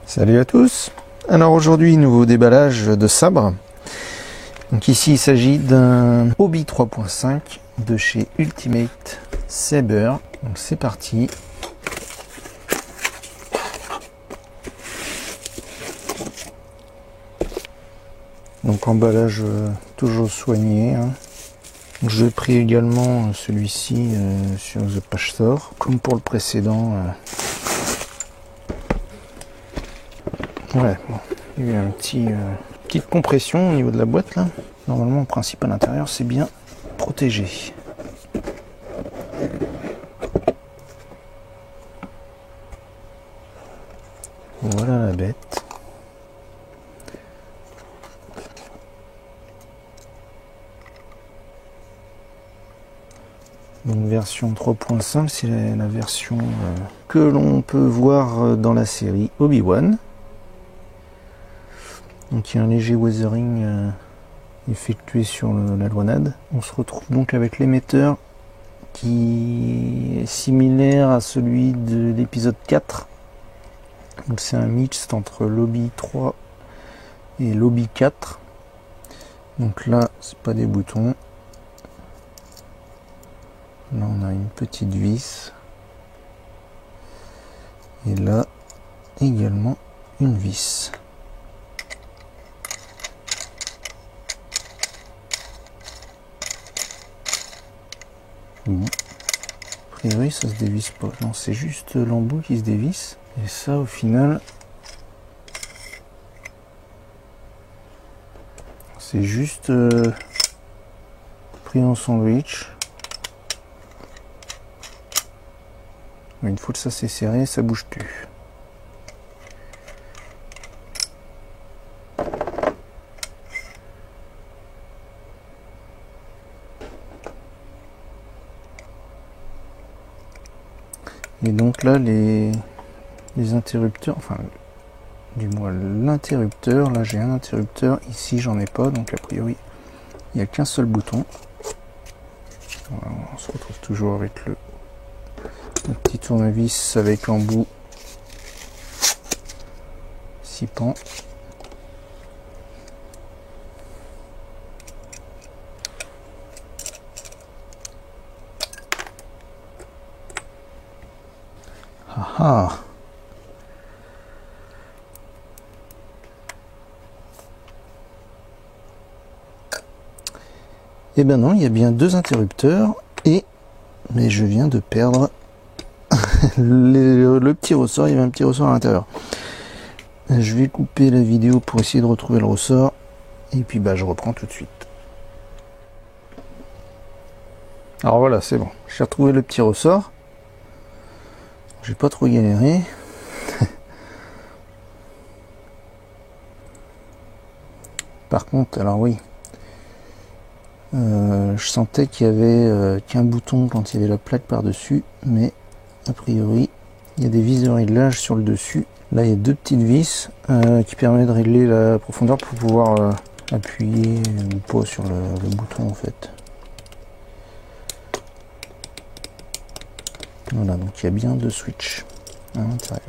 Salut à tous. Alors aujourd'hui, nouveau déballage de sabre. Donc ici il s'agit d'un Hobby 3.5 de chez Ultimate Saber. Donc c'est parti. Donc emballage toujours soigné, hein. J'ai pris également celui-ci sur The Page Store, comme pour le précédent. Ouais, bon, il y a eu petite compression au niveau de la boîte là. Normalement, en principe à l'intérieur, c'est bien protégé. Voilà la bête. Donc version 3.5, c'est la version que l'on peut voir dans la série Obi-Wan. Donc il y a un léger weathering effectué sur la loinade. On se retrouve donc avec l'émetteur qui est similaire à celui de l'épisode 4. Donc c'est un mixte entre l'Hobby 3 et l'Hobby 4. Donc là, c'est pas des boutons. Là, on a une petite vis. Et là, également une vis. Bon. A priori, ça se dévisse pas. Non, c'est juste l'embout qui se dévisse. Et ça, au final, c'est juste pris en sandwich. Une fois que ça s'est serré, ça bouge plus. Et donc là, les interrupteurs, enfin, du moins l'interrupteur, là j'ai un interrupteur, ici j'en ai pas, donc a priori, il n'y a qu'un seul bouton. Voilà, on se retrouve toujours avec le petit tournevis avec l'embout 6 pans. Ah ah. Eh ben non, il y a bien deux interrupteurs mais je viens de perdre le petit ressort. Il y avait un petit ressort à l'intérieur. Je vais couper la vidéo pour essayer de retrouver le ressort et puis bah je reprends tout de suite. Alors voilà, c'est bon, j'ai retrouvé le petit ressort. J'ai pas trop galéré. Par contre, alors oui, je sentais qu'il y avait qu'un bouton quand il y avait la plaque par dessus, mais a priori il y a des vis de réglage sur le dessus. Là il y a deux petites vis qui permettent de régler la profondeur pour pouvoir appuyer ou pas sur le bouton en fait. Voilà, donc il y a bien deux switches à l'intérieur.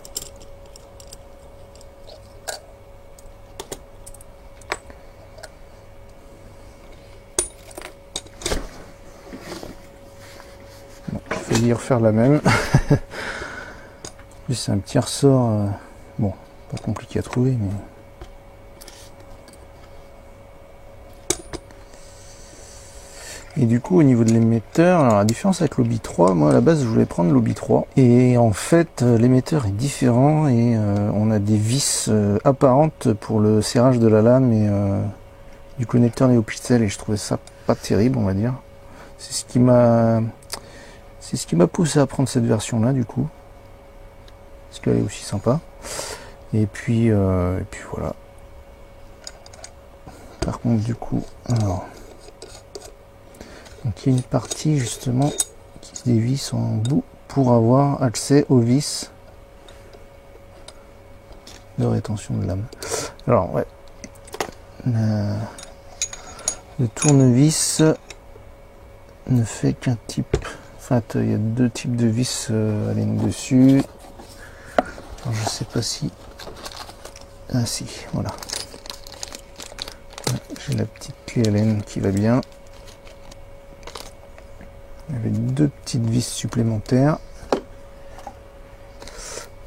Bon, je vais y refaire la même. C'est un petit ressort, bon, pas compliqué à trouver, mais et du coup au niveau de l'émetteur, alors la différence avec l'Hobby 3, moi à la base je voulais prendre l'Hobby 3 et en fait l'émetteur est différent et on a des vis apparentes pour le serrage de la lame et du connecteur NeoPixel et je trouvais ça pas terrible, on va dire. C'est ce qui m'a poussé à prendre cette version là du coup, parce qu'elle est aussi sympa. Et puis voilà. Par contre du coup, alors donc il y a une partie justement qui se dévisse en bout pour avoir accès aux vis de rétention de lame. Alors ouais, le tournevis ne fait qu'un type. Enfin, il y a deux types de vis à laine dessus. Alors, je sais pas si Ah si, voilà. J'ai la petite clé Allen qui va bien. Avec 2 petites vis supplémentaires.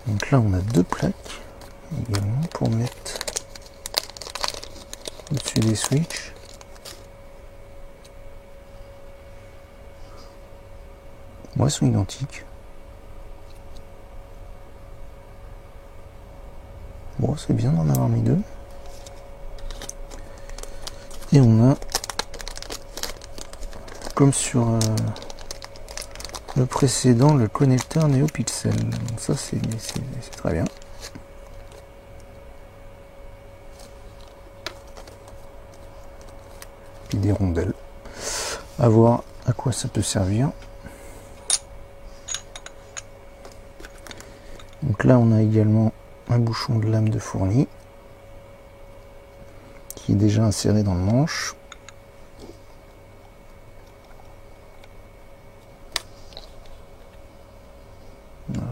Donc là on a 2 plaques également pour mettre au-dessus des switches. Moi, elles sont identiques. Bon, c'est bien d'en avoir mis 2. Et on a, comme sur le précédent, le connecteur NeoPixel. Donc ça, c'est très bien. Puis des rondelles. À voir à quoi ça peut servir. Donc là, on a également un bouchon de lame de fourni qui est déjà inséré dans le manche.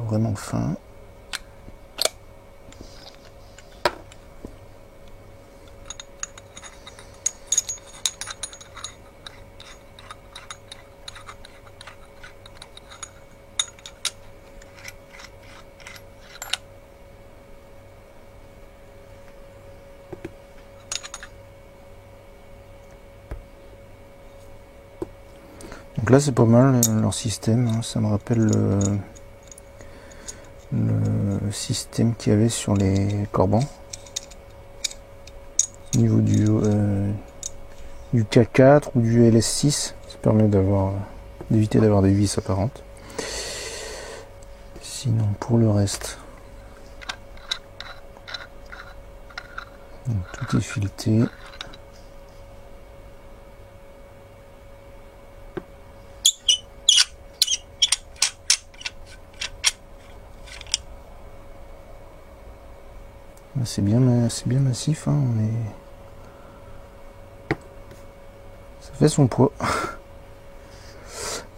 Vraiment fin. Donc là c'est pas mal leur système, hein. Ça me rappelle le système qu'il y avait sur les Corbans au niveau du K4 ou du LS6. Ça permet d'éviter d'avoir des vis apparentes. Sinon pour le reste, donc, tout est fileté. C'est bien massif, hein, ça fait son poids.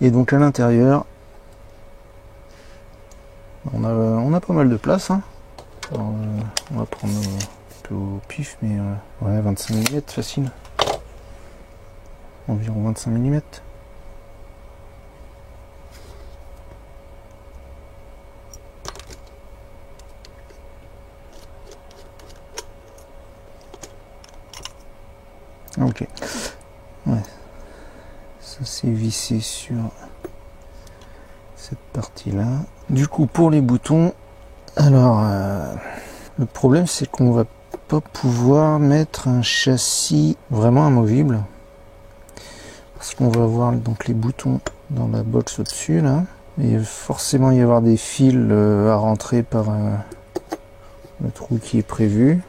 Et donc à l'intérieur, on a pas mal de place, hein. Alors, on va prendre un peu au pif, mais ouais, 25 mm facile. Environ 25 mm. Ok, ouais, ça c'est vissé sur cette partie là. Du coup pour les boutons, alors le problème c'est qu'on va pas pouvoir mettre un châssis vraiment amovible parce qu'on va avoir donc les boutons dans la box au dessus là, et forcément il va y avoir des fils à rentrer par le trou qui est prévu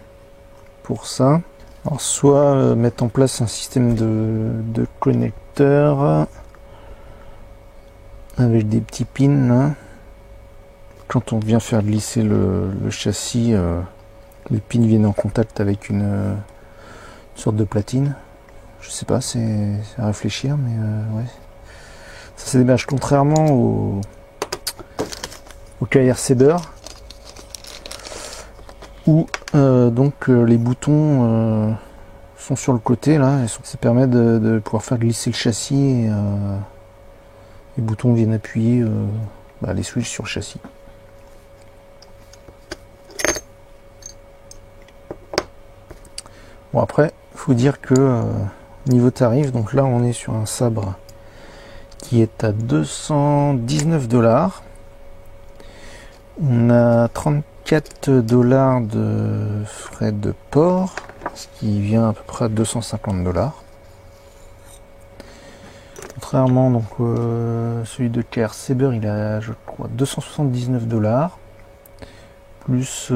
pour ça. Alors soit mettre en place un système de connecteurs avec des petits pins là. Quand on vient faire glisser le châssis, les pins viennent en contact avec une sorte de platine. Je sais pas, c'est à réfléchir, mais ouais. Ça c'est dommage, contrairement au KR Cedar où donc les boutons sont sur le côté là, et ça permet de pouvoir faire glisser le châssis et les boutons viennent appuyer les switches sur le châssis. Bon après, faut dire que niveau tarif, donc là on est sur un sabre qui est à 219 $. On a 34 $ de frais de port, ce qui vient à peu près à 250 $. Contrairement donc celui de KR Saber, il a je crois 279 $, plus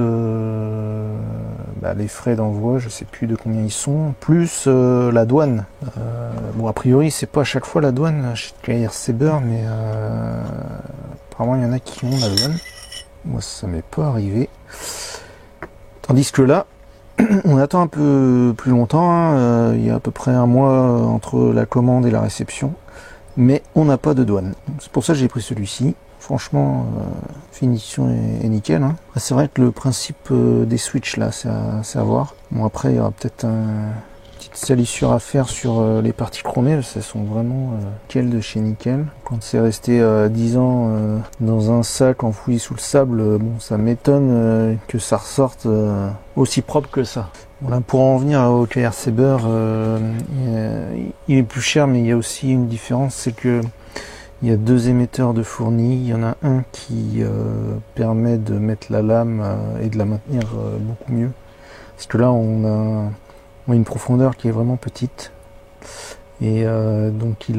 les frais d'envoi, je sais plus de combien ils sont, plus la douane. Bon a priori c'est pas à chaque fois la douane chez KR Saber, mais apparemment il y en a qui ont la douane. Moi ça m'est pas arrivé. Tandis que là, on attend un peu plus longtemps, hein. Il y a à peu près un mois entre la commande et la réception, mais on n'a pas de douane. C'est pour ça que j'ai pris celui-ci. Franchement, finition est nickel. Hein. C'est vrai que le principe des switches là, c'est à voir. Bon, après, il y aura peut-être une petite salissure à faire sur les parties chromées, parce qu'elles sont vraiment nickel de chez nickel. Quand c'est resté 10 ans dans un sac enfoui sous le sable, bon, ça m'étonne que ça ressorte aussi propre que ça. Voilà, pour en revenir au KR Saber, il est plus cher, mais il y a aussi une différence, c'est que il y a 2 émetteurs de fournis. Il y en a un qui permet de mettre la lame et de la maintenir beaucoup mieux. Parce que là, on a une profondeur qui est vraiment petite. Et donc,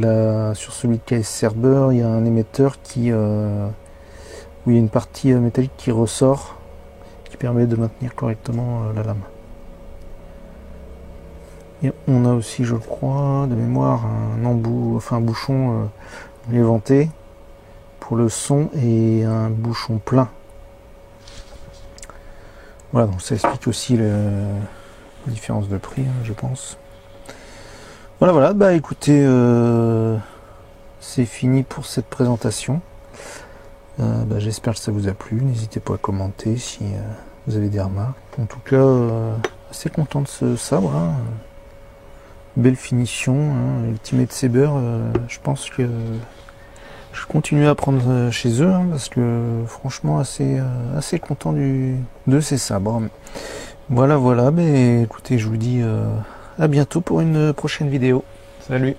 sur celui de KR Saber, il y a un émetteur où il y a une partie métallique qui ressort, qui permet de maintenir correctement la lame. Et on a aussi, je crois, de mémoire, un bouchon éventé pour le son et un bouchon plein. Voilà, donc ça explique aussi la différence de prix, hein, je pense. Voilà, bah écoutez, c'est fini pour cette présentation. Bah, j'espère que ça vous a plu. N'hésitez pas à commenter si vous avez des remarques. En tout cas, assez content de ce sabre. Hein. Belle finition, hein. Ultimate Saber, je pense que je continue à prendre chez eux, hein, parce que franchement assez content de ces sabres. Voilà, mais écoutez, je vous dis à bientôt pour une prochaine vidéo. Salut!